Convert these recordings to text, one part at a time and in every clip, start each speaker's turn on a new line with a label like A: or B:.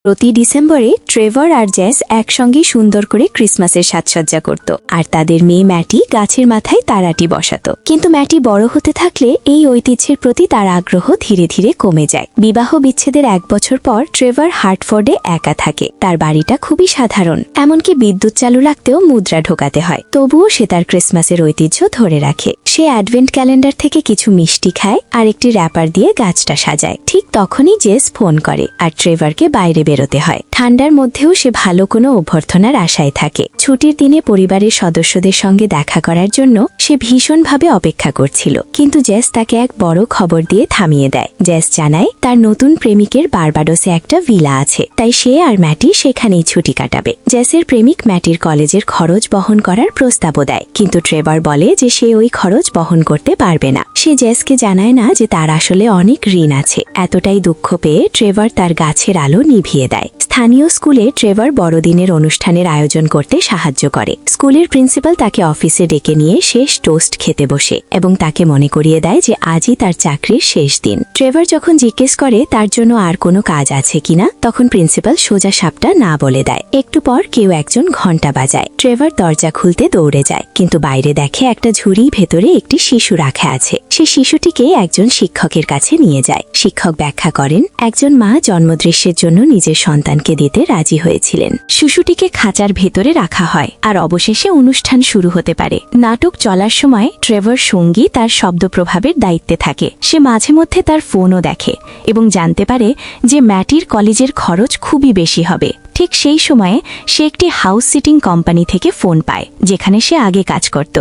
A: প্রতি ডিসেম্বরে ট্রেভার আর জেস একসঙ্গে সুন্দর করে ক্রিসমাসের সাজসজ্জা করত আর তাদের মেয়ে ম্যাটি গাছের মাথায় তারাটি বসাত। কিন্তু ম্যাটি বড় হতে থাকলে এই ঐতিহ্যের প্রতি তার আগ্রহ ধীরে ধীরে কমে যায়। বিবাহ বিচ্ছেদের 1 বছর পর ট্রেভার হার্টফোর্ডে একা থাকে। তার বাড়িটা খুবই সাধারণ, এমনকি বিদ্যুৎ চালু রাখতেও মুদ্রা ঢোকাতে হয়। তবুও সে তার ক্রিসমাসের ঐতিহ্য ধরে রাখে। সে অ্যাডভেন্ট ক্যালেন্ডার থেকে কিছু মিষ্টি খায় আর একটি র্যাপার দিয়ে গাছটা সাজায়। ঠিক তখনই জেস ফোন করে আর ট্রেভারকে বাইরে বেরোতে হয়। ঠান্ডার মধ্যেও সে ভালো কোনো অভ্যর্থনার আশায় থাকে। ছুটির দিনে পরিবারের সদস্যদের সঙ্গে দেখা করার জন্য সে ভীষণভাবে অপেক্ষা করছিল, কিন্তু জেস তাকে এক বড় খবর দিয়ে থামিয়ে দেয়। জেস জানায় তার নতুন প্রেমিকের বারবাডোসে একটা ভিলা আছে, তাই সে আর ম্যাটি সেখানেই ছুটি কাটাবে। জেসের প্রেমিক ম্যাটির কলেজের খরচ বহন করার প্রস্তাবও দেয়, কিন্তু ট্রেভার বলে যে সে ওই খরচ বহন করতে পারবে না। সে জেসকে জানায় না যে তার আসলে অনেক ঋণ আছে। এতটাই দুঃখ পেয়ে ট্রেভার তার গাছের আলো নিভিয়ে দেয়। স্থানীয় স্কুলে ট্রেভার বড়দিনের অনুষ্ঠানের আয়োজন করতে সাহায্য করে। স্কুলের প্রিন্সিপাল তাকে অফিসে ডেকে নিয়ে শেষ টোস্ট খেতে বসে এবং তাকে মনে করিয়ে দেয় যে আজই তার চাকরির শেষ দিন। ট্রেভার যখন জিজ্ঞেস করে তার জন্য আর কোনো কাজ আছে কিনা, তখন প্রিন্সিপাল সোজা সাপটা না বলে দেয়। একটু পর কেউ একজন ঘণ্টা বাজায়। ট্রেভার দরজা খুলতে দৌড়ে যায়, কিন্তু বাইরে দেখে একটা ঝুড়ি ভেতরে একটি শিশু রাখা আছে। সে শিশুটিকে একজন শিক্ষকের কাছে নিয়ে যায়। শিক্ষক ব্যাখ্যা করেন একজন মা জন্মদৃশ্যের জন্য নিজের সন্তানকে দিতে রাজি হয়েছিলেন। শিশুটিকে খাঁচার ভেতরে রাখা হয় আর অবশেষে অনুষ্ঠান শুরু হতে পারে। নাটক চলার সময় ট্রেভার সঙ্গী তার শব্দ প্রভাবের দায়িত্বে থাকে। সে মাঝে মধ্যে তার ফোনও দেখে এবং জানতে পারে যে ম্যাটির কলেজের খরচ খুবই বেশি হবে। ঠিক সেই সময়ে সে একটি হাউস সিটিং কোম্পানি থেকে ফোন পায়, যেখানে সে আগে কাজ করত,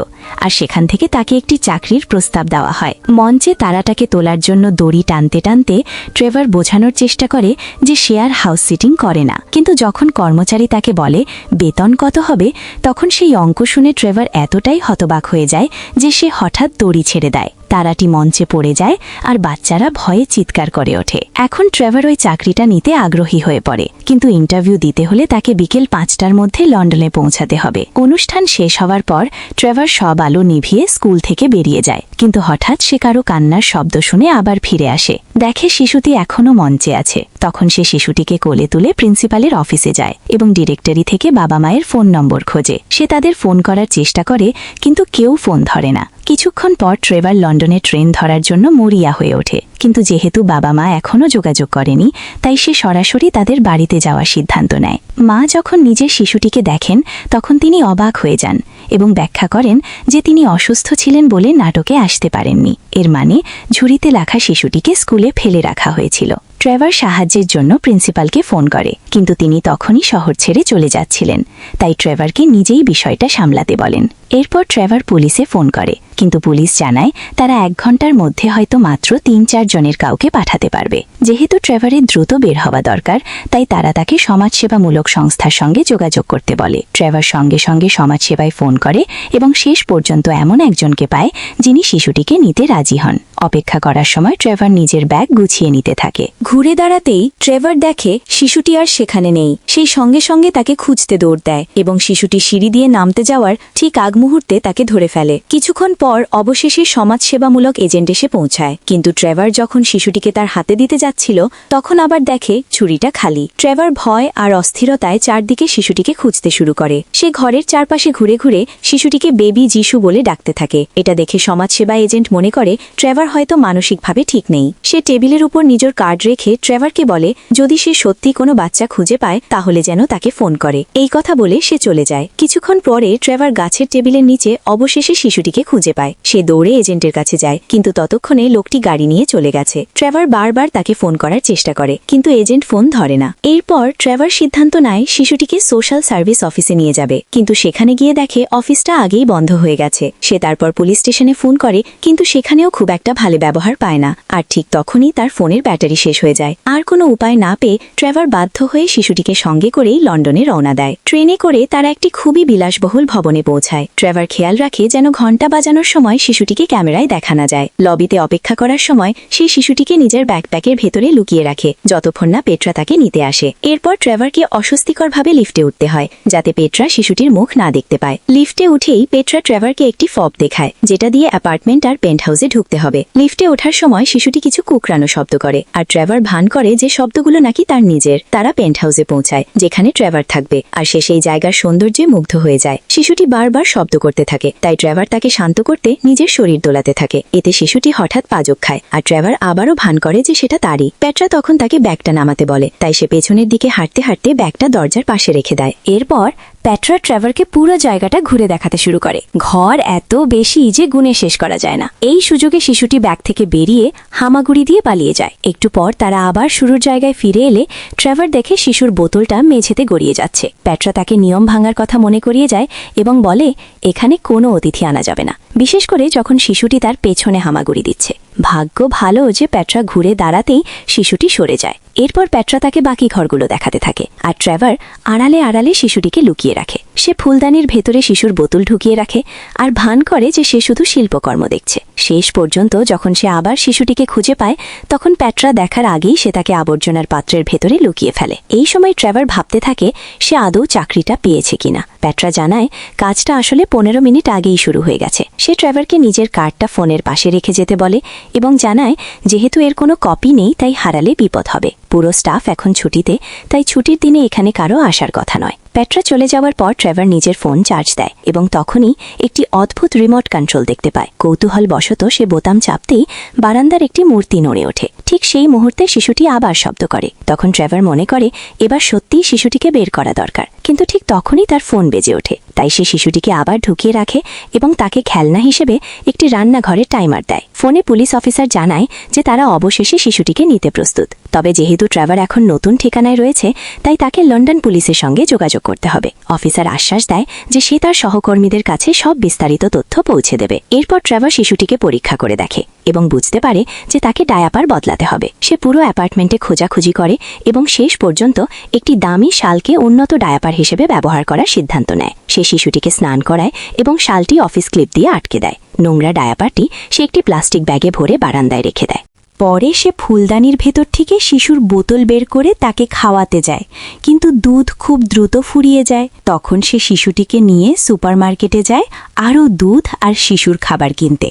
A: আর সেখান থেকে তাকে একটি চাকরির প্রস্তাব দেওয়া হয়। মঞ্চে তারাটাকে তোলার জন্য দড়ি টানতে টানতে ট্রেভার বোঝানোর চেষ্টা করে যে সে আর হাউস সিটিং করে না। কিন্তু যখন কর্মচারী তাকে বলে বেতন কত হবে, তখন সেই অঙ্ক শুনে ট্রেভার এতটাই হতবাক হয়ে যায় যে সে হঠাৎ দড়ি ছেড়ে দেয়। তারাটি মঞ্চে পড়ে যায় আর বাচ্চারা ভয়ে চিৎকার করে ওঠে। এখন ট্রেভার ওই চাকরিটা নিতে আগ্রহী হয়ে পড়ে, কিন্তু ইন্টারভিউ দিতে হলে তাকে বিকেল 5টার মধ্যে লন্ডনে পৌঁছাতে হবে। অনুষ্ঠান শেষ হওয়ার পর ট্রেভার সব আলো নিভিয়ে স্কুল থেকে বেরিয়ে যায়, কিন্তু হঠাৎ সে কারো কান্নার শব্দ শুনে আবার ফিরে আসে। দেখে শিশুটি এখনও মঞ্চে আছে। তখন সে শিশুটিকে কোলে তুলে প্রিন্সিপালের অফিসে যায় এবং ডিরেক্টরি থেকে বাবা মায়ের ফোন নম্বর খোঁজে। সে তাদের ফোন করার চেষ্টা করে, কিন্তু কেউ ফোন ধরে না। কিছুক্ষণ পর ট্রেভার লন্ডনে ট্রেন ধরার জন্য মরিয়া হয়ে ওঠে, কিন্তু যেহেতু বাবা মা এখনও যোগাযোগ করেনি, তাই সে সরাসরি তাদের বাড়িতে যাওয়ার সিদ্ধান্ত নেয়। মা যখন নিজের শিশুটিকে দেখেন, তখন তিনি অবাক হয়ে যান এবং ব্যাখ্যা করেন যে তিনি অসুস্থ ছিলেন বলে নাটকে আসতে পারেননি। এর মানে ঝুড়িতে রাখা শিশুটিকে স্কুলে ফেলে রাখা হয়েছিল। ট্রেভার সাহায্যের জন্য প্রিন্সিপালকে ফোন করে, কিন্তু তিনি তখনই শহর ছেড়ে চলে যাচ্ছিলেন, তাই ট্রেভারকে নিজেই বিষয়টা সামলাতে বলেন। এরপর ট্রেভার পুলিশে ফোন করে, কিন্তু পুলিশ জানায় তারা 1 ঘন্টার মধ্যে হয়তো মাত্র 3-4 জনের কাউকে পাঠাতে পারবে। যেহেতু ট্রেভারের দ্রুত বের হওয়া দরকার, তাই তারা তাকে সমাজসেবামূলক সংস্থার সঙ্গে যোগাযোগ করতে বলে। ট্রেভার সঙ্গে সঙ্গে সমাজসেবায় ফোন করে এবং শেষ পর্যন্ত এমন একজনকে পায় যিনি শিশুটিকে নিতে রাজি হন। অপেক্ষা করার সময় ট্রেভার নিজের ব্যাগ গুছিয়ে নিতে থাকে। ঘুরে দাঁড়াতেই ট্রেভার দেখে শিশুটি আর সেখানে নেই। সেই সঙ্গে সঙ্গে তাকে খুঁজতে দৌড় দেয় এবং শিশুটি সিঁড়ি দিয়ে নামতে যাওয়ার ঠিক আগ মুহূর্তে তাকে ধরে ফেলে। কিছুক্ষণ পর অবশেষে সমাজসেবামূলক এজেন্ট এসে পৌঁছায়, কিন্তু ট্রেভার যখন শিশুটিকে তার হাতে দিতে যাচ্ছিল, তখন আবার দেখে ছুরিটা খালি। ট্রেভার ভয় আর অস্থিরতায় চারদিকে শিশুটিকে খুঁজতে শুরু করে। সে ঘরের চারপাশে ঘুরে ঘুরে শিশুটিকে বেবি যিশু বলে ডাকতে থাকে। এটা দেখে সমাজসেবা এজেন্ট মনে করে ট্রেভার হয়তো মানসিকভাবে ঠিক নেই। সে টেবিলের উপর নিজের কার্ড রেখে ট্রেভারকে বলে যদি সে সত্যি কোনো বাচ্চা খুঁজে পায় তাহলে যেন তাকে ফোন করে। এই কথা বলে সে চলে যায়। কিছুক্ষণ পরে ট্রেভার গাছের টেবিলের নিচে অবশেষে শিশুটিকে খুঁজে পায়। সে দৌড়ে এজেন্টের কাছে যায়, কিন্তু ততক্ষণে লোকটি গাড়ি নিয়ে চলে গেছে। ট্রেভার বারবার তাকে ফোন করার চেষ্টা করে, কিন্তু এজেন্ট ফোন ধরে না। এরপর ট্রেভার সিদ্ধান্ত নেয় শিশুটিকে সোশ্যাল সার্ভিস অফিসে নিয়ে যাবে, কিন্তু সেখানে গিয়ে দেখে অফিসটা আগেই বন্ধ হয়ে গেছে। সে তারপর পুলিশ স্টেশনে ফোন করে, কিন্তু সেখানেও খুব একটা ভালো ব্যবহার পায় না। আর ঠিক তখনই তার ফোনের ব্যাটারি শেষ হয়ে যায়। আর কোনো উপায় না পেয়ে ট্রেভার বাধ্য হয়ে শিশুটিকে সঙ্গে করেই লন্ডনে রওনা দেয়। ট্রেনে করে তারা একটি খুবই বিলাসবহুল ভবনে পৌঁছায়। ট্রেভার খেয়াল রাখে যেন ঘণ্টা বাজানোর সময় শিশুটিকে ক্যামেরায় দেখা না যায়। লবিতে অপেক্ষা করার সময় সেই শিশুটিকে নিজের ব্যাকপ্যাকের ভেতর ভেতরে লুকিয়ে রাখে যতক্ষণ না পেট্রা তাকে নিতে আসে। এরপর ট্রেভারকে অস্বস্তিকরভাবে লিফটে উঠতে হয় যাতে পেট্রা শিশুটির মুখ না দেখতে পায়। লিফটে উঠেই পেট্রা ট্রেভারকে একটি ফব দেখায় যেটা দিয়ে অ্যাপার্টমেন্ট আর পেন্ট হাউসে ঢুকতে হবে। লিফটে ওঠার সময় শিশুটি কিছু কুকরানো শব্দ করে আর ট্রেভার ভান করে যে শব্দগুলো নাকি তার নিজের। তারা পেন্ট হাউসে পৌঁছায় যেখানে ট্রেভার থাকবে আর সে সেই জায়গার সৌন্দর্যে মুগ্ধ হয়ে যায়। শিশুটি বারবার শব্দ করতে থাকে তাই ট্রেভার তাকে শান্ত করতে নিজের শরীর দোলাতে থাকে। এতে শিশুটি হঠাৎ পাজক খায় আর ট্রেভার আবারও ভান করে যে সেটা তারই। পেট্রা তখন তাকে ব্যাগটা নামাতে বলে তাই সে পেছনের দিকে হাঁটতে হাঁটতে ব্যাগটা দরজার পাশে রেখে দেয়। এরপর পেট্রা ট্রেভারকে পুরো জায়গাটা ঘুরে দেখাতে শুরু করে। ঘর এত বেশি যে গুণে শেষ করা যায় না। এই সুযোগে শিশুটি ব্যাগ থেকে বেরিয়ে হামাগুড়ি দিয়ে পালিয়ে যায়। একটু পর তারা আবার শুরুর জায়গায় ফিরে এলে ট্রেভার দেখে শিশুর বোতলটা মেঝেতে গড়িয়ে যাচ্ছে। পেট্রা তাকে নিয়ম ভাঙার কথা মনে করিয়ে যায় এবং বলে এখানে কোনো অতিথি আনা যাবে না, বিশেষ করে যখন শিশুটি তার পেছনে হামাগুড়ি দিচ্ছে। ভাগ্য ভালো যে পেট্রা ঘুরে দাঁড়াতেই শিশুটি সরে যায়। এরপর পেট্রা তাকে বাকি ঘরগুলো দেখাতে থাকে আর ট্রেভার আড়ালে আড়ালে শিশুটিকে লুকিয়ে রাখে। সে ফুলদানির ভেতরে শিশুর বোতল ঢুকিয়ে রাখে আর ভান করে যে সে শুধু শিল্পকর্ম দেখছে। শেষ পর্যন্ত যখন সে আবার শিশুটিকে খুঁজে পায় তখন পেট্রা দেখার আগেই সে তাকে আবর্জনার পাত্রের ভেতরে লুকিয়ে ফেলে। এই সময় ট্রেভার ভাবতে থাকে সে আদৌ চাকরিটা পেয়েছে কিনা। পেট্রা জানায় কাজটা আসলে 15 মিনিট আগেই শুরু হয়ে গেছে। সে ট্রেভারকে নিজের কার্ডটা ফোনের পাশে রেখে যেতে বলে এবং জানায় যেহেতু এর কোনো কপি নেই তাই হারালে বিপদ হবে। পুরো স্টাফ এখন ছুটিতে, তাই ছুটির দিনে এখানে কারো আসার কথা নয়। পেট্রা চলে যাওয়ার পর ট্রেভার নিজের ফোন চার্জ দেয় এবং তখনই একটি অদ্ভুত রিমোট কন্ট্রোল দেখতে পায়। কৌতূহলবশত সে বোতাম চাপতেই বারান্দার একটি মূর্তি নড়ে ওঠে। ঠিক সেই মুহূর্তে শিশুটি আবার শব্দ করে। তখন ট্রেভার মনে করে এবার সত্যিই শিশুটিকে বের করা দরকার, কিন্তু ঠিক তখনই তার ফোন বেজে ওঠে। তাই সে শিশুটিকে আবার ঢুকিয়ে রাখে এবং তাকে খেলনা হিসেবে একটি রান্নাঘরের টাইমার দেয়। ফোনে পুলিশ অফিসার জানায় যে তারা অবশেষে শিশুটিকে নিতে প্রস্তুত। তবে যেহেতু ট্রেভার এখন নতুন ঠিকানায় রয়েছে তাই তাকে লন্ডন পুলিশের সঙ্গে যোগাযোগ করতে হবে। অফিসার আশ্বাস দেয় যে সে তার সহকর্মীদের কাছে সব বিস্তারিত তথ্য পৌঁছে দেবে। এরপর ট্রেভার শিশুটিকে পরীক্ষা করে দেখে এবং বুঝতে পারে যে তাকে ডায়াপার বদলাতে হবে। সে পুরো অ্যাপার্টমেন্টে খোঁজাখুঁজি করে এবং শেষ পর্যন্ত একটি দামি শালকে উন্নত ডায়াপার হিসেবে ব্যবহার করার সিদ্ধান্ত নেয়। সে শিশুটিকে স্নান করায় এবং শালটি অফিস ক্লিপ দিয়ে আটকে দেয়। নোংরা ডায়াপারটি সে একটি প্লাস্টিক ব্যাগে ভরে বারান্দায় রেখে দেয়। পরে সে ফুলদানির ভেতর থেকে শিশুর বোতল বের করে তাকে খাওয়াতে যায়, কিন্তু দুধ খুব দ্রুত ফুরিয়ে যায়। তখন সে শিশুটিকে নিয়ে সুপারমার্কেটে যায় আরও দুধ আর শিশুর খাবার কিনতে।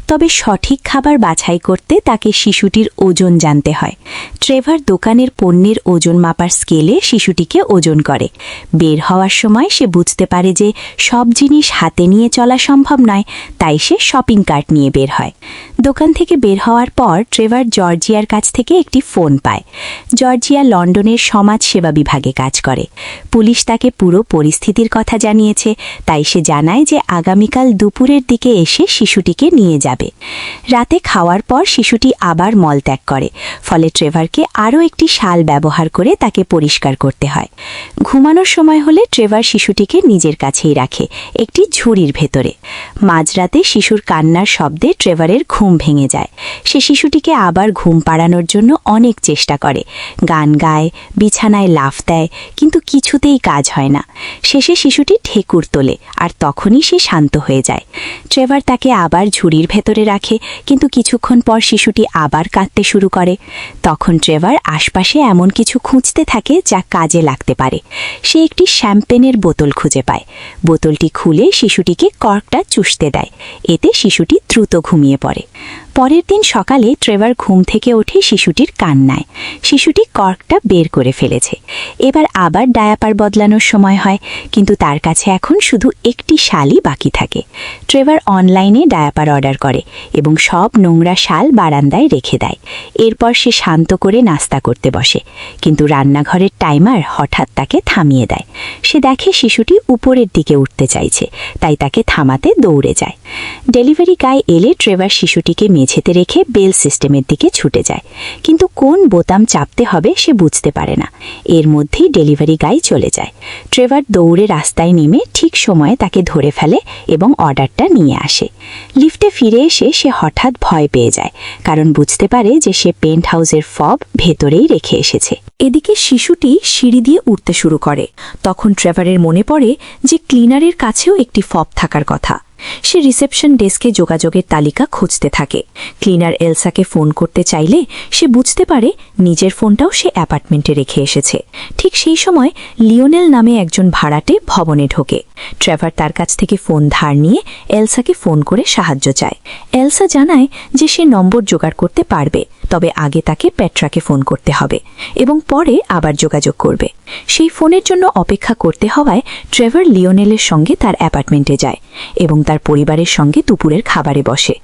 A: তবে সঠিক খাবার বাছাই করতে তাকে শিশুটির ওজন জানতে হয়। ট্রেভার দোকানের পণ্যের ওজন মাপার স্কেলে শিশুটিকে ওজন করে। বের হওয়ার সময় সে বুঝতে পারে যে সব জিনিস হাতে নিয়ে চলা সম্ভব নয়, তাই সে শপিং কার্ট নিয়ে বের হয়। দোকান থেকে বের হওয়ার পর ট্রেভার জর্জিয়ার কাছ থেকে একটি ফোন পায়। জর্জিয়া লন্ডনের সমাজ সেবা বিভাগে কাজ করে। পুলিশ তাকে পুরো পরিস্থিতির কথা জানিয়েছে, তাই সে জানায় যে আগামীকাল দুপুরের দিকে এসে শিশুটিকে নিয়ে যাবে। রাতে খাওয়ার পর শিশুটি আবার মলত্যাগ করে, ফলে ট্রেভারকে আরও একটি শাল ব্যবহার করে তাকে পরিষ্কার করতে হয়। ঘুমানোর সময় হলে ট্রেভার শিশুটিকে নিজের কাছেই রাখে, একটি ঝুড়ির ভেতরে। মাঝরাতে শিশুর কান্নার শব্দে ট্রেভারের ঘুম ভেঙে যায়। সে শিশুটিকে আবার ঘুম পাড়ানোর জন্য অনেক চেষ্টা করে, গান গায়, বিছানায় লাফ দেয়, কিন্তু কিছুতেই কাজ হয় না। শেষে শিশুটি ঠেকুর তোলে আর তখনই সে শান্ত হয়ে যায়। ট্রেভার তাকে আবার ঝুড়ির ভেতরে রাখে, কিন্তু কিছুক্ষণ পর শিশুটি আবার কাঁদতে শুরু করে। তখন ট্রেভার আশপাশে এমন কিছু খুঁজতে থাকে যা কাজে লাগতে পারে। সে একটি শ্যাম্পেনের বোতল খুঁজে পায়। বোতলটি খুলে শিশুটিকে কর্কটা চুষতে দেয়। এতে শিশুটি দ্রুত ঘুমিয়ে পড়ে। পরের দিন সকালে ট্রেভার ঘুম থেকে ওঠে শিশুটির কান্নায়। শিশুটি কর্কটা বের করে ফেলেছে। এবার আবার ডায়াপার বদলানোর সময় হয়, কিন্তু তার কাছে এখন শুধু একটি শালই বাকি থাকে। ট্রেভার অনলাইনে ডায়াপার অর্ডার করে এবং সব নোংরা শাল বারান্দায় রেখে দেয়। এরপর সে শান্ত করে নাস্তা করতে বসে, কিন্তু রান্নাঘরের টাইমার হঠাৎ তাকে থামিয়ে দেয়। সে দেখে শিশুটি উপরের দিকে উঠতে চাইছে, তাই তাকে থামাতে দৌড়ে যায়। ডেলিভারি গাই এলে ট্রেভার শিশুটিকে মেঝেতে রেখে বেল সিস্টেমের দিকে ছুটে যায়, কিন্তু কোন বোতাম চাপতে হবে সে বুঝতে পারে না। এর মধ্যেই ডেলিভারি গাই চলে যায়। ট্রেভার দৌড়ে রাস্তায় নেমে ঠিক সময়ে তাকে ধরে ফেলে এবং অর্ডারটা নিয়ে আসে। লিফটে ফিরে এসে সে হঠাৎ ভয় পেয়ে যায়, কারণ বুঝতে পারে যে সে পেন্ট হাউসের ফব ভেতরেই রেখে এসেছে। এদিকে শিশুটি সিঁড়ি দিয়ে উঠতে শুরু করে। তখন ট্রেভারের মনে পড়ে যে ক্লিনারের কাছেও একটি ফব থাকার কথা। সে রিসেপশন ডেস্কে যোগাযোগের তালিকা খুঁজতে থাকে। ক্লিনার এলসাকে ফোন করতে চাইলে সে বুঝতে পারে নিজের ফোনটাও সে অ্যাপার্টমেন্টে রেখে এসেছে। ঠিক সেই সময় লিওনেল নামে একজন ভাড়াটে ভবনে ঢোকে। ট্রেভার তার কাছ থেকে ফোন ধার নিয়ে এলসাকে ফোন করে সাহায্য চায়। এলসা জানায় যে সে নম্বর জোগাড় করতে পারবে, তবে আগে তাকে পেট্রাকে ফোন করতে হবে এবং পরে আবার যোগাযোগ করবে। সেই ফোনের জন্য অপেক্ষা করতে হওয়ায় ট্রেভার লিওনেলের সঙ্গে তার অ্যাপার্টমেন্টে যায় এবং তার পরিবারের সঙ্গে দুপুরের খাবারে বসে।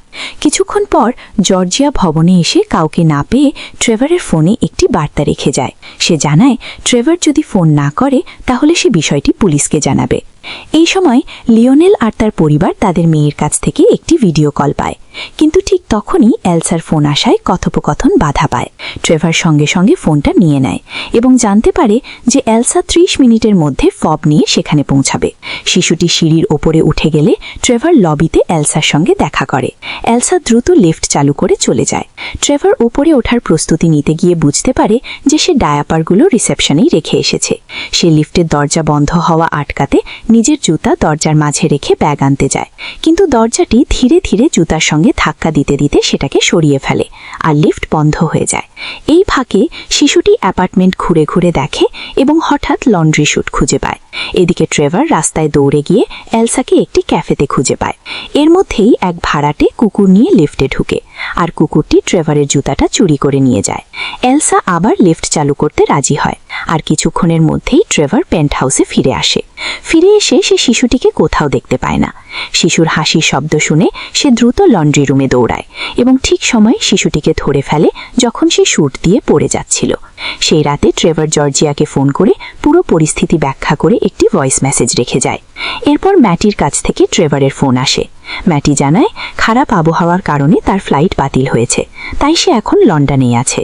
A: কিছুক্ষণ পর জর্জিয়া ভবনে এসে কাউকে না পেয়ে ট্রেভারের ফোনে একটি বার্তা রেখে যায়। সে জানায় ট্রেভার যদি ফোন না করে তাহলে সে বিষয়টি পুলিশকে জানাবে। এই সময় লিওনেল আর তার পরিবার তাদের মেয়ের কাছ থেকে একটি ভিডিও কল পায়, কিন্তু ঠিক তখনই এলসার ফোন আসায় কথোপকথন বাধা পায়। ট্রেভার সঙ্গে সঙ্গে ফোনটা নিয়ে নেয় এবং জানতে পারে যে এলসা 30 মিনিটের মধ্যে ফব নিয়ে সেখানে পৌঁছাবে। শিশুটি সিঁড়ির ওপরে উঠে গেলে ট্রেভার লবিতে এলসার সঙ্গে দেখা করে। এলসা দ্রুত লিফট চালু করে চলে যায়। ট্রেভার উপরে ওঠার প্রস্তুতি নিতে গিয়ে বুঝতে পারে যে সে ডায়াপারগুলো রিসেপশনেই রেখে এসেছে। সে লিফটের দরজা বন্ধ হওয়া আটকাতে নিজের জুতা দরজার মাঝে রেখে ব্যাগ আনতে যায়, কিন্তু দরজাটি ধীরে ধীরে জুতার সঙ্গে ধাক্কা দিতে দিতে সেটাকে সরিয়ে ফেলে আর লিফট বন্ধ হয়ে যায়। এই ফাঁকে শিশুটি অ্যাপার্টমেন্ট ঘুরে ঘুরে দেখে এবং হঠাৎ লন্ড্রি স্যুট খুঁজে পায়। এদিকে ট্রেভার রাস্তায় দৌড়ে গিয়ে এলসাকে একটি ক্যাফেতে খুঁজে পায়। এর মধ্যেই এক ভাড়াটে কুকুর নিয়ে লিফটে ঢুকে আর কুকুরটি ট্রেভারের জুতাটা চুরি করে নিয়ে যায়। এলসা আবার লিফট চালু করতে রাজি হয় আর কিছুক্ষণের মধ্যেই ট্রেভার পেন্ট হাউসে ফিরে আসে। ফিরে এসে সে শিশুটিকে কোথাও দেখতে পায় না। শিশুর হাসির শব্দ শুনে সে দ্রুত লন্ড্রি রুমে দৌড়ায় এবং ঠিক সময় শিশুটিকে ধরে ফেলে যখন সে শুট দিয়ে পড়ে যাচ্ছিল। সেই রাতে ট্রেভার জর্জিয়াকে ফোন করে পুরো পরিস্থিতি ব্যাখ্যা করে একটি ভয়েস মেসেজ রেখে যায়। এরপর ম্যাটির কাছ থেকে ট্রেভারের ফোন আসে। ম্যাটি জানায় খারাপ আবহাওয়ার কারণে তার ফ্লাইট বাতিল হয়েছে, তাই সে এখন লন্ডনেই আছে।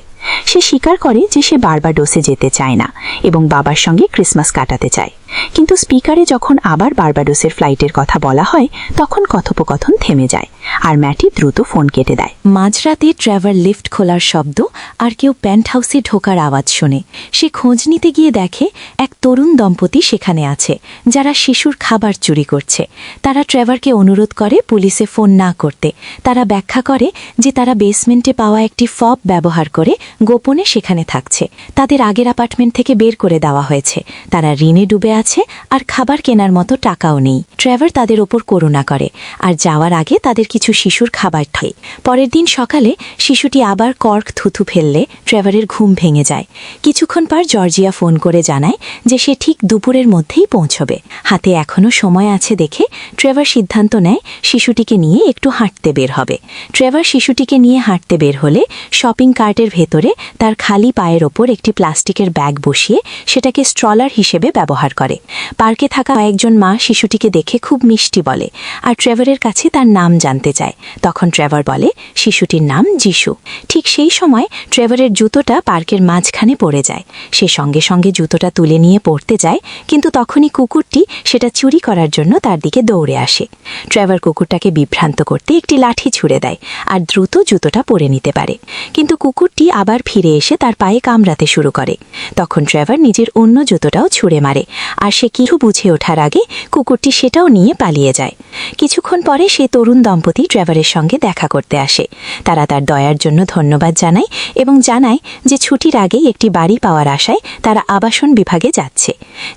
A: সে স্বীকার করে যে সে বারবাডোসে যেতে চায় না এবং বাবার সঙ্গে ক্রিসমাস কাটাতে চায়, কিন্তু স্পিকারে যখন আবার বারবাডোসের ফ্লাইটের কথা বলা হয় তখন কথোপকথন থেমে যায় আর ম্যাটি দ্রুত ফোন কেটে দেয়। মাঝরাতে ট্রেভার লিফট খোলার শব্দ আর কেউ পেন্ট হাউসে ঢোকার আওয়াজ শোনে। সে খোঁজ নিতে গিয়ে দেখে এক তরুণ দম্পতি সেখানে আছে যারা শিশুর খাবার চুরি করছে। তারা ট্রেভারকে অনুরোধ করে পুলিশে ফোন না করতে। তারা ব্যাখ্যা করে যে তারা বেসমেন্টে পাওয়া একটি ফব ব্যবহার করে গোপনে সেখানে থাকছে। তাদের আগের অ্যাপার্টমেন্ট থেকে বের করে দেওয়া হয়েছে। তারা ঋণে ডুবে আছে আর খাবার কেনার মতো টাকাও নেই। ট্রেভার তাদের ওপর করুণা করে আর যাওয়ার আগে তাদের কিছু শিশুর খাবার খায়। পরের দিন সকালে শিশুটি আবার কর্ক থুথু ফেললে ট্রেভারের ঘুম ভেঙে যায়। কিছুক্ষণ পর জর্জিয়া ফোন করে জানায় যে সে ঠিক দুপুরের মধ্যেই পৌঁছবে। হাতে এখনও সময় আছে দেখে ট্রেভার সিদ্ধান্ত নেয় শিশুটিকে নিয়ে একটু হাঁটতে বের হবে। ট্রেভার শিশুটিকে নিয়ে হাঁটতে বের হলে শপিং কার্টের ভেতরে তার খালি পায়ের ওপর একটি প্লাস্টিকের ব্যাগ বসিয়ে সেটাকে স্ট্রলার হিসেবে ব্যবহার করে। পার্কে থাকা কয়েকজন মা শিশুটিকে দেখে খুব মিষ্টি বলে আর ট্রেভারের কাছে তার নাম জানতে চায়। তখন ট্রেভার বলে শিশুটির নাম যিশু। ঠিক সেই সময় ট্রেভারের জুতোটা পার্কের মাঝখানে পড়ে যায়। সে সঙ্গে সঙ্গে জুতোটা তুলে নিয়ে পড়তে যায়, কিন্তু তখনই কুকুরটি সেটা চুরি করার জন্য তার দিকে দৌড়ে আসে। ট্রেভার কুকুরটাকে বিভ্রান্ত করতে একটি লাঠি ছুঁড়ে দেয় আর দ্রুত জুতোটা পরে নিতে পারে, কিন্তু কুকুরটি আবার ফিরে এসে তার পায়ে কামড়াতে শুরু করে। তখন ট্রেভার নিজের অন্য জুতোটাও ছুঁড়ে মারে আর সে কিছু বুঝে ওঠার আগে কুকুরটি সেটাও নিয়ে পালিয়ে যায়। কিছুক্ষণ পরে সে তরুণ দম্পতি ট্রেভারের সঙ্গে দেখা করতে আসে। তারা তার দয়ার জন্য ধন্যবাদ জানায় এবং জানায় যে ছুটির আগেই একটি বাড়ি পাওয়ার আশায় তারা আবাসন বিভাগে যাচ্ছে।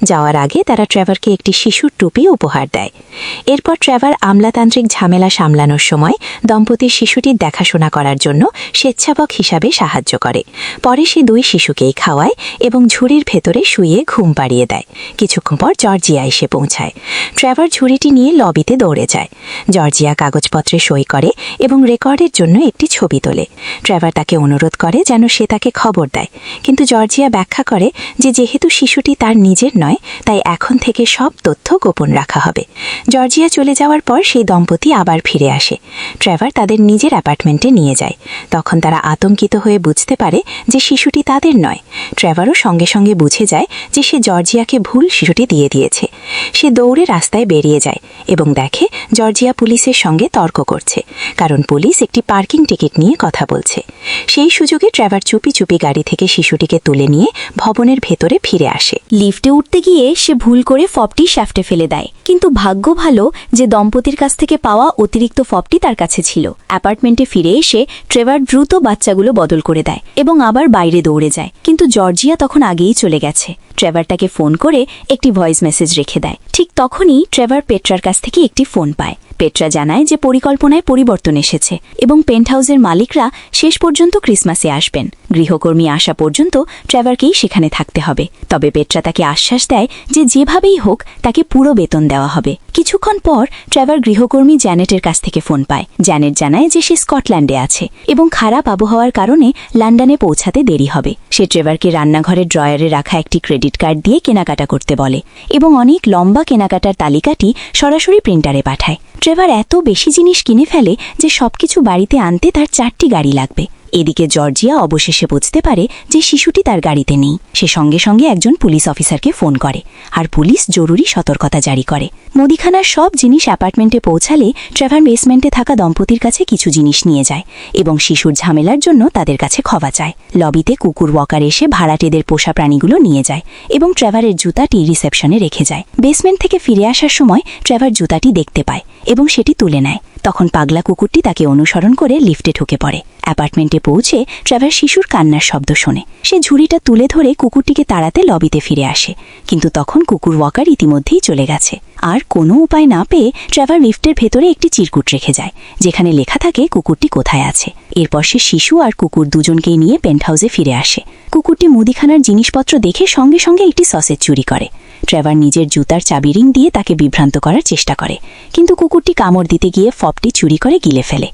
A: যাওয়ার আগে তারা ট্রেভারকে একটি শিশুর টুপি উপহার দেয়। এরপর ট্রেভার আমলাতান্ত্রিক ঝামেলা সামলানোর সময় দম্পতির শিশুটির দেখাশোনা করার জন্য স্বেচ্ছাবক হিসাবে সাহায্য করে। পরে সে দুই শিশুকেই খাওয়ায় এবং ঝুড়ির ভেতরে শুইয়ে ঘুম পাড়িয়ে দেয়। কিছুক্ষণ পর জর্জিয়া এসে পৌঁছায়। ট্রেভার ঝুড়িটি নিয়ে লবিতে দৌড়ে যায়। জর্জিয়া কাগজপত্রে সই করে এবং রেকর্ডের জন্য একটি ছবি তোলে। ট্রেভার তাকে অনুরোধ করে যেন সে তাকে খবর দেয়, কিন্তু জর্জিয়া ব্যাখ্যা করে যে যেহেতু শিশুটি তার নিজের নয় তাই এখন থেকে সব তথ্য গোপন রাখা হবে। জর্জিয়া চলে যাওয়ার পর সেই দম্পতি আবার ফিরে আসে। ট্রেভার তাদের নিজের অ্যাপার্টমেন্টে নিয়ে যায়। তখন তারা আতঙ্কিত হয়ে বুঝতে পারে যে শিশুটি তাদের নয়। ট্রেভারও সঙ্গে সঙ্গে বুঝে যায় যে সে জর্জিয়াকে ভুল
B: শিশুটি দিয়ে দিয়েছে। সে দৌড়ে রাস্তায় বেরিয়ে যায় এবং দেখে জর্জিয়া পুলিশের সঙ্গে তর্ক করছে, কারণ পুলিশ একটি পার্কিং টিকিট নিয়ে কথা বলছে। সেই সুযোগে ট্রেভার চুপি চুপি গাড়ি থেকে শিশুটিকে তুলে নিয়ে ভবনের ভেতরে ফিরে আসে।
A: লিফটে উঠতে গিয়ে সে ভুল করে ফবটি শ্যাফটে ফেলে দেয়, কিন্তু ভাগ্য ভালো যে দম্পতির কাছ থেকে পাওয়া অতিরিক্ত ফবটি তার কাছে ছিল। অ্যাপার্টমেন্টে ফিরে এসে ট্রেভার দ্রুত বাচ্চাগুলো বদল করে দেয় এবং আবার বাইরে দৌড়ে যায়, কিন্তু জর্জিয়া তখন আগেই চলে গেছে। ট্রেভার তাকে ফোন করে একটি ভয়েস মেসেজ রেখে দেয়। ঠিক তখনই ট্রেভার পেট্রার কাছ থেকে একটি ফোন পায়। পেট্রা জানায় যে পরিকল্পনায় পরিবর্তন এসেছে এবং পেন্টহাউসের মালিকরা শেষ পর্যন্ত ক্রিসমাসে আসবেন। গৃহকর্মী আসা পর্যন্ত ট্রেভারকেই সেখানে থাকতে হবে। তবে পেট্রা তাকে আশ্বাস দেয় যে যেভাবেই হোক তাকে পুরো বেতন দেওয়া হবে। কিছুক্ষণ পর ট্রেভার গৃহকর্মী জ্যানেটের কাছ থেকে ফোন পায়। জ্যানেট জানায় যে সে স্কটল্যান্ডে আছে এবং খারাপ আবহাওয়ার কারণে লন্ডনে পৌঁছাতে দেরি হবে। সে ট্রেভারকে রান্নাঘরের ড্রয়ারে রাখা একটি ক্রেডিট কার্ড দিয়ে কেনাকাটা করতে বলে এবং অনেক লম্বা কেনাকাটার তালিকাটি সরাসরি প্রিন্টারে পাঠায়। ট্রেভার এত বেশি জিনিস কিনে ফেলে যে সবকিছু বাড়িতে আনতে তার 4টি গাড়ি লাগবে। এদিকে জর্জিয়া অবশেষে বুঝতে পারে যে শিশুটি তার গাড়িতে নেই। সে সঙ্গে সঙ্গে একজন পুলিশ অফিসারকে ফোন করে আর পুলিশ জরুরি সতর্কতা জারি করে। মুদিখানার সব জিনিস অ্যাপার্টমেন্টে পৌঁছালে ট্রেভার বেসমেন্টে থাকা দম্পতির কাছে কিছু জিনিস নিয়ে যায় এবং শিশুর ঝামেলার জন্য তাদের কাছে ক্ষমা চায়। লবিতে কুকুর ওয়াকার এসে ভাড়াটেদের পোষা প্রাণীগুলো নিয়ে যায় এবং ট্রেভারের জুতাটি রিসেপশনে রেখে যায়। বেসমেন্ট থেকে ফিরে আসার সময় ট্রেভার জুতাটি দেখতে পায় এবং সেটি তুলে নেয়। তখন পাগলা কুকুরটি তাকে অনুসরণ করে লিফটে ঢুকে পড়ে। অ্যাপার্টমেন্টে পৌঁছে ট্রেভার শিশুর কান্নার শব্দ শোনে। সে ঝুড়িটা তুলে ধরে কুকুরটিকে তাড়াতে লবিতে ফিরে আসে, কিন্তু তখন কুকুর ওয়াকার ইতিমধ্যেই চলে গেছে। আর কোনো উপায় না পেয়ে ট্রেভার লিফটের ভেতরে একটি চিরকুট রেখে যায়, যেখানে লেখা থাকে কুকুরটি কোথায় আছে। এরপর সে শিশু আর কুকুর দুজনকেই নিয়ে পেন্টহাউসে ফিরে আসে। কুকুরটি মুদিখানার জিনিসপত্র দেখে সঙ্গে সঙ্গে একটি সসেজ চুরি করে। ট্রেভার নিজের জুতার চাবি রিং দিয়ে তাকে বিভ্রান্ত করার চেষ্টা করে, কিন্তু কুকুরটি কামড় দিতে গিয়ে ফবটি চুরি করে গিলে ফেলে।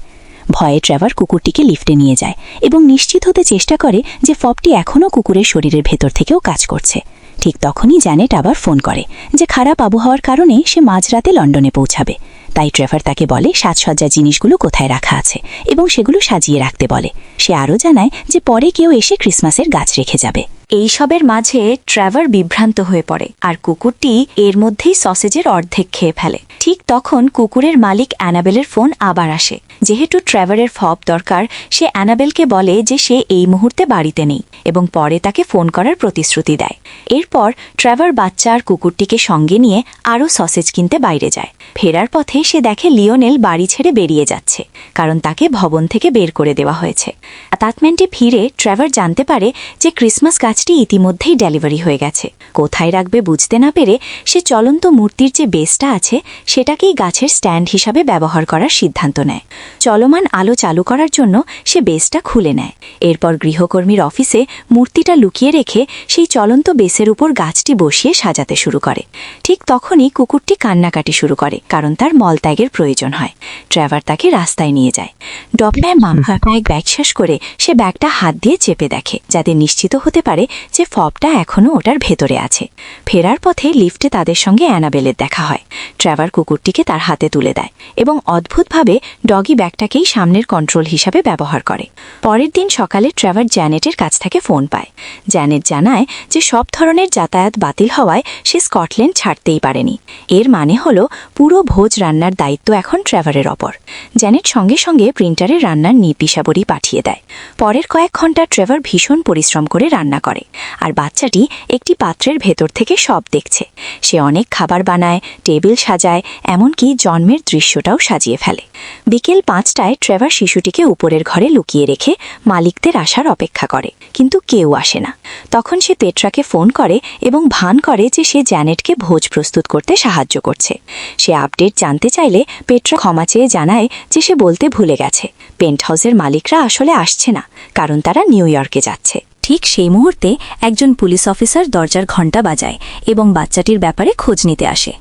A: ভয়ে ট্রেভার কুকুরটিকে লিফটে নিয়ে যায় এবং নিশ্চিত হতে চেষ্টা করে যে ফবটি এখনও কুকুরের শরীরের ভেতর থেকেও কাজ করছে। ঠিক তখনই জ্যানেট আবার ফোন করে যে খারাপ আবহাওয়ার কারণে সে মাঝরাতে লন্ডনে পৌঁছাবে। তাই ট্রেভার তাকে বলে সাজসজ্জা জিনিসগুলো কোথায় রাখা আছে এবং সেগুলো সাজিয়ে রাখতে বলে। সে আরও জানায় যে পরে কেউ এসে ক্রিসমাসের গাছ রেখে যাবে। এইসবের মাঝে ট্রেভার বিভ্রান্ত হয়ে পড়ে আর কুকুরটি এর মধ্যেই সসেজের অর্ধেক খেয়ে ফেলে। ঠিক তখন কুকুরের মালিক অ্যানাবেলের ফোন আবার আসে। যেহেতু ট্রেভারের ফব দরকার, সে অ্যানাবেলকে বলে যে সে এই মুহূর্তে বাড়িতে নেই এবং পরে তাকে ফোন করার প্রতিশ্রুতি দেয়। এরপর ট্রেভার বাচ্চা আর কুকুরটিকে সঙ্গে নিয়ে আরও সসেজ কিনতে বাইরে যায়। ফেরার পথে সে দেখে লিওনেল বাড়ি ছেড়ে বেরিয়ে যাচ্ছে, কারণ তাকে ভবন থেকে বের করে দেওয়া হয়েছে। অ্যাপার্টমেন্টে ফিরে ট্রেভার জানতে পারে যে ক্রিসমাস গাছটি ইতিমধ্যেই ডেলিভারি হয়ে গেছে। কোথায় রাখবে বুঝতে না পেরে সে চলন্ত মূর্তির যে বেসটা আছে সেটাকেই গাছের স্ট্যান্ড হিসাবে ব্যবহার করার সিদ্ধান্ত নেয়। চলমান আলো চালু করার জন্য সে বেসটা খুলে নেয়। এরপর গৃহকর্মীর অফিসে মূর্তিটা লুকিয়ে রেখে সেই চলন্ত বেসের উপর গাছটি বসিয়ে সাজাতে শুরু করে। ঠিক তখনই কুকুরটি কান্নাকাটি শুরু করে, কারণ তার মলত্যাগের প্রয়োজন হয়। ট্রেভার তাকে রাস্তায় নিয়ে যায়। ডপনায় মামহাকায় ব্যাগ শেষ করে সে ব্যাগটা হাত দিয়ে চেপে দেখে, যাতে নিশ্চিত হতে পারে যে ফবটা এখনও ওটার ভেতরে আছে। ফেরার পথে লিফটে তাদের সঙ্গে অ্যানাবেলের দেখা হয়। ট্রেভার কুকুরটিকে তার হাতে তুলে দেয় এবং অদ্ভুতভাবে ডগি ব্যাগটাকেই সামনের কন্ট্রোল হিসাবে ব্যবহার করে। পরের দিন সকালে ট্রেভার জ্যানেটের কাছ থেকে ফোন পায়। জ্যানেট জানায় যে সব ধরনের যাতায়াত বাতিল হওয়ায় সে স্কটল্যান্ড ছাড়তেই পারেনি। এর মানে হলো পুরো ভোজ রান্নার দায়িত্ব এখন ট্রেভারের ওপর। জ্যানেট সঙ্গে সঙ্গে প্রিন্টারে রান্নার নির্দেশাবলী পাঠিয়ে দেয়। পরের কয়েক ঘন্টা ট্রেভার ভীষণ পরিশ্রম করে রান্না করে আর বাচ্চাটি একটি পাত্রের ভেতর থেকে সব দেখছে। সে অনেক খাবার বানায়, টেবিল সাজায়, এমনকি জন্মের দৃশ্যটাও সাজিয়ে ফেলে। বিকেল 5টায় ট্রেভার শিশুটিকে উপরের ঘরে লুকিয়ে রেখে মালিকদের আসার অপেক্ষা করে, কিন্তু কেউ আসে না। তখন সে পেট্রাকে ফোন করে এবং ভান করে যে সে জ্যানেটকে ভোজ প্রস্তুত করতে সাহায্য করছে। সে আপডেট জানতে চাইলে পেট্রা ক্ষমা চেয়ে জানায় যে সে বলতে ভুলে গেছে পেন্টহাউসের মালিকরা আসলে আসছে না, কারণ তারা নিউ ইয়র্কে যাচ্ছে। ঠিক সেই মুহূর্তে একজন পুলিশ অফিসার দরজার ঘণ্টা বাজায় এবং বাচ্চাটির ব্যাপারে খোঁজ নিতে আসে।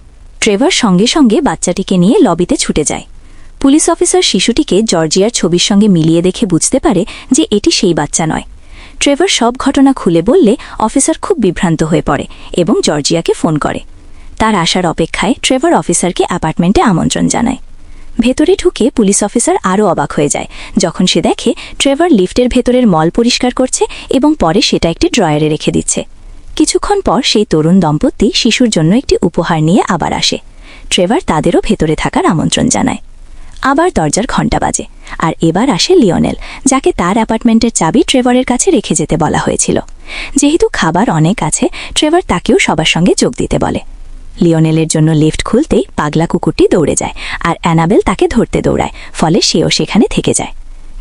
A: ট্রেভার সঙ্গে সঙ্গে বাচ্চাটিকে নিয়ে লবিতে ছুটে যায়। পুলিশ অফিসার শিশুটিকে জর্জিয়ার ছবির সঙ্গে মিলিয়ে দেখে বুঝতে পারে যে এটি সেই বাচ্চা নয়। ট্রেভার সব ঘটনা খুলে বললে অফিসার খুব বিভ্রান্ত হয়ে পড়ে এবং জর্জিয়াকে ফোন করে। তার আসার অপেক্ষায় ট্রেভার অফিসারকে অ্যাপার্টমেন্টে আমন্ত্রণ জানায়। ভেতরে ঢুকে পুলিশ অফিসার আরও অবাক হয়ে যায় যখন সে দেখে ট্রেভার লিফটের ভেতরের মল পরিষ্কার করছে এবং পরে সেটা একটি ড্রয়ারে রেখে দিচ্ছে। কিছুক্ষণ পর সেই তরুণ দম্পতি শিশুর জন্য একটি উপহার নিয়ে আবার আসে। ট্রেভার তাদেরও ভেতরে থাকার আমন্ত্রণ জানায়। আবার দরজার ঘণ্টা বাজে, আর এবার আসে লিওনেল, যাকে তার অ্যাপার্টমেন্টের চাবি ট্রেভারের কাছে রেখে যেতে বলা হয়েছিল। যেহেতু খাবার অনেক আছে, ট্রেভার তাকেও সবার সঙ্গে যোগ দিতে বলে। লিওনেলের জন্য লিফট খুলতেই পাগলা কুকুরটি দৌড়ে যায়, আর অ্যানাবেল তাকে ধরতে দৌড়ায়, ফলে সেও সেখানে থেকে যায়।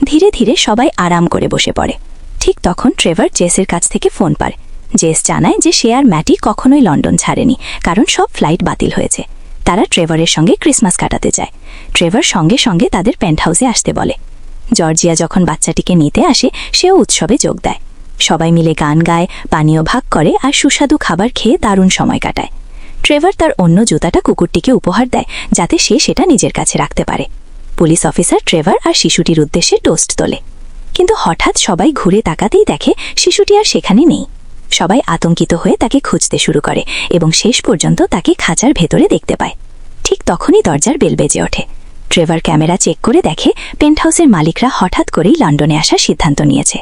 A: ধীরে ধীরে সবাই আরাম করে বসে পড়ে। ঠিক তখন ট্রেভার জেসের কাছ থেকে ফোন পায়। জেস জানায় যে সে আর ম্যাটি কখনোই লন্ডন ছাড়েনি, কারণ সব ফ্লাইট বাতিল হয়েছে। তারা ট্রেভারের সঙ্গে ক্রিসমাস কাটাতে চায়। ট্রেভার সঙ্গে সঙ্গে তাদের পেন্টহাউসে আসতে বলে। জর্জিয়া যখন বাচ্চাটিকে নিতে আসে, সেও উৎসবে যোগ দেয়। সবাই মিলে গান গায়, পানীয় ভাগ করে আর সুস্বাদু খাবার খেয়ে দারুণ সময় কাটায়। ট্রেভার তার অন্য জুতাটা কুকুরটিকে উপহার দেয়, যাতে সে সেটা নিজের কাছে রাখতে পারে। পুলিশ অফিসার ট্রেভার আর শিশুটির উদ্দেশ্যে টোস্ট তোলে, কিন্তু হঠাৎ সবাই ঘুরে তাকাতেই দেখে শিশুটি আর সেখানে নেই। সবাই আতঙ্কিত হয়ে তাকে খুঁজতে শুরু করে এবং শেষ পর্যন্ত তাকে খাঁচার ভেতরে দেখতে পায়। ঠিক তখনই দরজার বেল বেজে ওঠে। ট্রেভার ক্যামেরা চেক করে দেখে পেন্টহাউসের মালিকরা হঠাৎ করেই লন্ডনে আসার সিদ্ধান্ত নিয়েছে।